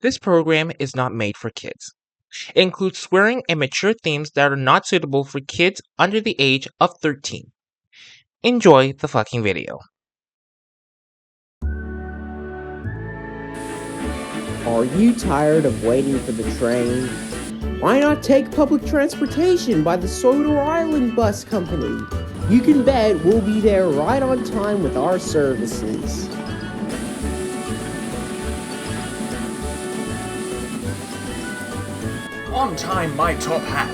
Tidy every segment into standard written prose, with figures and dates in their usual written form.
This program is not made for kids. It includes swearing and mature themes that are not suitable for kids under the age of 13. Enjoy the fucking video. Are you tired of waiting for the train? Why not take public transportation by the Sodor Island Bus Company? You can bet we'll be there right on time with our services. On time, my top hat.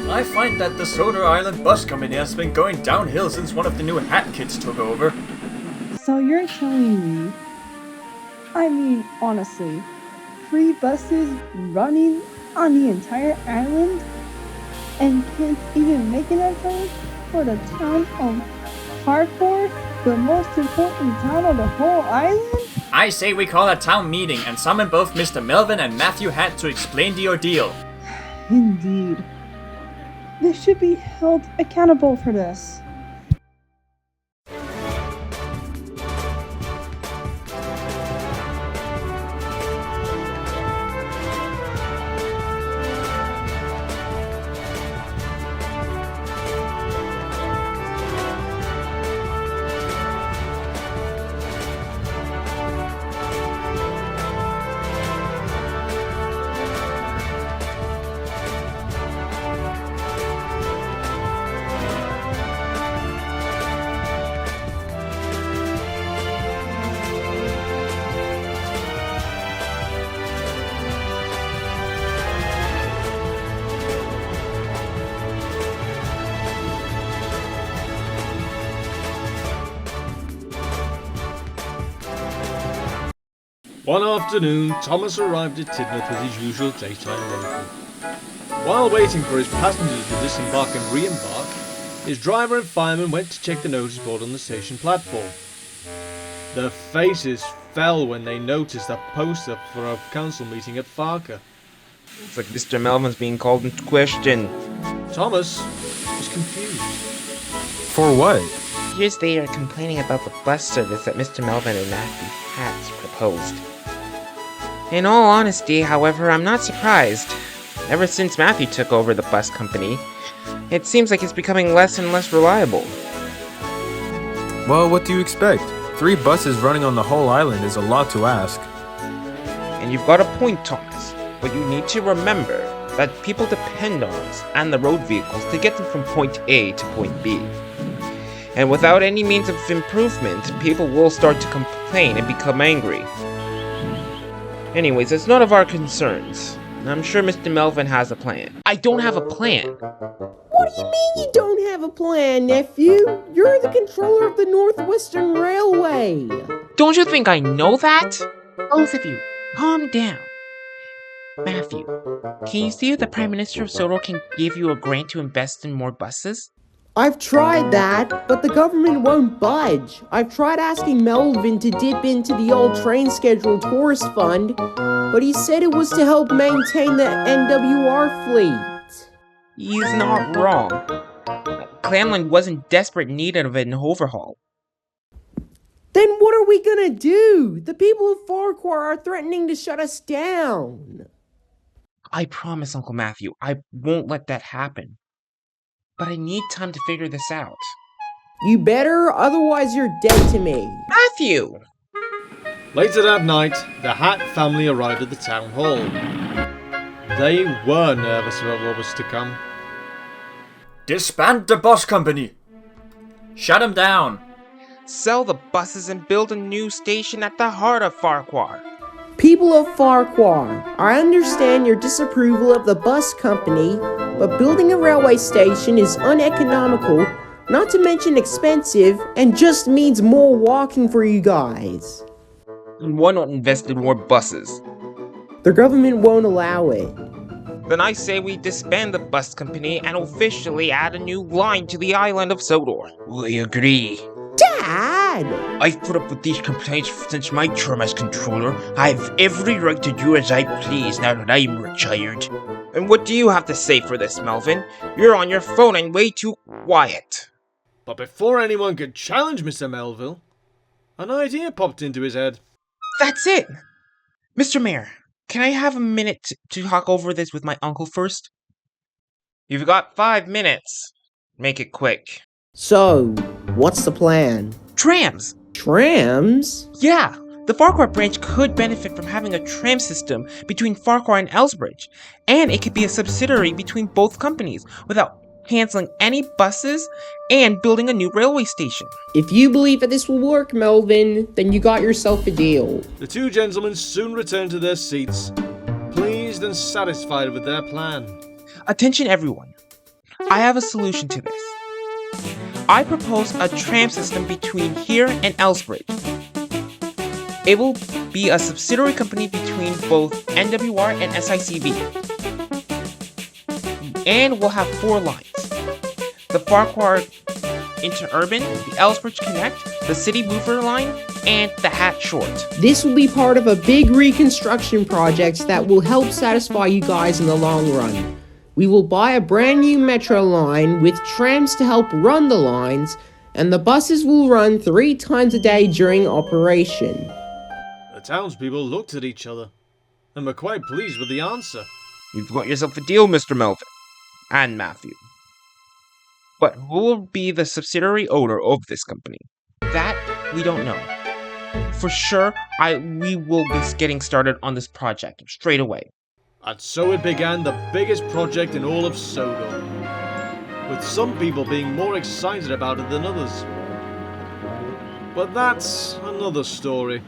I find that the Sodor Island Bus Company has been going downhill since one of the new hat kids took over. So you're telling me, I mean honestly, 3 buses running on the entire island and can't even make it in time for the town of Ffarqaurh, the most important town of the whole island? I say we call a town meeting and summon both Mr. Melvin and Matthew Hat to explain the ordeal. Indeed. They should be held accountable for this. One afternoon, Thomas arrived at Tidmouth with his usual daytime vehicle. While waiting for his passengers to disembark and re-embark, his driver and fireman went to check the notice board on the station platform. Their faces fell when they noticed a poster for a council meeting at Ffarqaurh. It's like Mr. Melvin's being called into question. Thomas was confused. For what? Here's they are complaining about the bus service that Mr. Melvin and Matthew Hats proposed. In all honesty, however, I'm not surprised. Ever since Matthew took over the bus company, it seems like it's becoming less and less reliable. Well, what do you expect? 3 buses running on the whole island is a lot to ask. And you've got a point, Thomas. But you need to remember that people depend on us and the road vehicles to get them from point A to point B. And without any means of improvement, people will start to complain and become angry. Anyways, it's none of our concerns. I'm sure Mr. Melvin has a plan. I don't have a plan. What do you mean you don't have a plan, nephew? You're the controller of the Northwestern Railway. Don't you think I know that? Both of you, calm down. Matthew, can you see if the Prime Minister of Sodor can give you a grant to invest in more buses? I've tried that, but the government won't budge. I've tried asking Melvin to dip into the old train schedule tourist fund, but he said it was to help maintain the NWR fleet. He's not wrong. Clamland was in desperate need of an overhaul. Then what are we gonna do? The people of Ffarqaurh are threatening to shut us down. I promise, Uncle Matthew, I won't let that happen. But I need time to figure this out. You better, otherwise you're dead to me. Matthew! Later that night, the Hat family arrived at the town hall. They were nervous about what was to come. Disband the bus company! Shut them down! Sell the buses and build a new station at the heart of Ffarqaurh. People of Ffarqaurh, I understand your disapproval of the bus company, but building a railway station is uneconomical, not to mention expensive, and just means more walking for you guys. And why not invest in more buses? The government won't allow it. Then I say we disband the bus company and officially add a new line to the island of Sodor. I agree. Dad! I've put up with these complaints since my term as controller. I have every right to do as I please now that I'm retired. And what do you have to say for this, Melvin? You're on your phone and way too quiet. But before anyone could challenge Mr. Melville, an idea popped into his head. That's it! Mr. Mayor, Can I have a minute to talk over this with my uncle first? You've got 5 minutes. Make it quick. So, what's the plan? Trams! Trams? Yeah! The Ffarqaurh branch could benefit from having a tram system between Ffarqaurh and Elsbridge, and it could be a subsidiary between both companies without canceling any buses and building a new railway station. If you believe that this will work, Melvin, then you got yourself a deal. The two gentlemen soon returned to their seats, pleased and satisfied with their plan. Attention everyone. I have a solution to this. I propose a tram system between here and Elsbridge. It will be a subsidiary company between both NWR and SICV. And we'll have 4 lines. The Ffarqaurh Interurban, the Elsbridge Connect, the City Mover line, and the Hat Short. This will be part of a big reconstruction project that will help satisfy you guys in the long run. We will buy a brand new metro line with trams to help run the lines, and the buses will run 3 times a day during operation. The townspeople looked at each other and were quite pleased with the answer. You've got yourself a deal, Mr. Melvin. And Matthew. But who will be the subsidiary owner of this company? That we don't know. For sure, we will be getting started on this project straight away. And so it began the biggest project in all of Sodor, with some people being more excited about it than others. But that's another story.